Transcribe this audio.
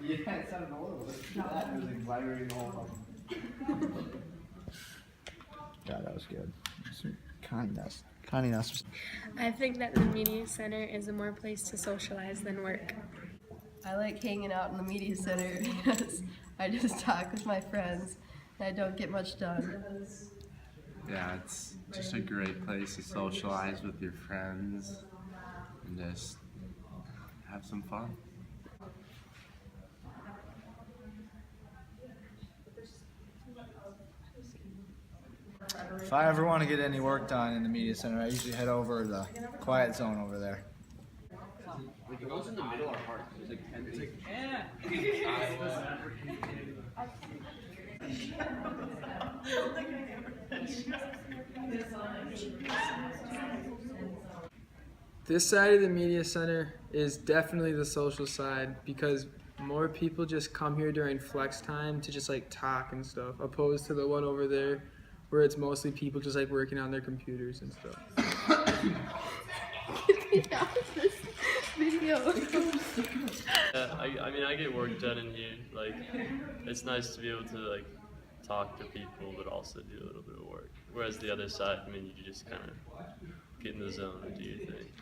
Yeah, it sounded horrible. That was like vibrating the whole time. Yeah, that was good. Connie Ness. I think that the media center is a more place to socialize than work. I like hanging out in the media center because I just talk with my friends and I don't get much done. Yeah, it's just a great place to socialize with your friends and just have some fun. If I ever want to get any work done in the media center, I usually head over to the quiet zone over there. Like it goes in the middle or hard. It's like 10 feet. This side of the media center is definitely the social side because more people just come here during flex time to just like talk and stuff, opposed to the one over there where it's mostly people just like working on their computers and stuff. Get out of this video. I mean, I get work done in here. Like, it's nice to be able to like talk to people, but also do a little bit of work. Whereas the other side, I mean, you just kind of get in the zone and do your thing.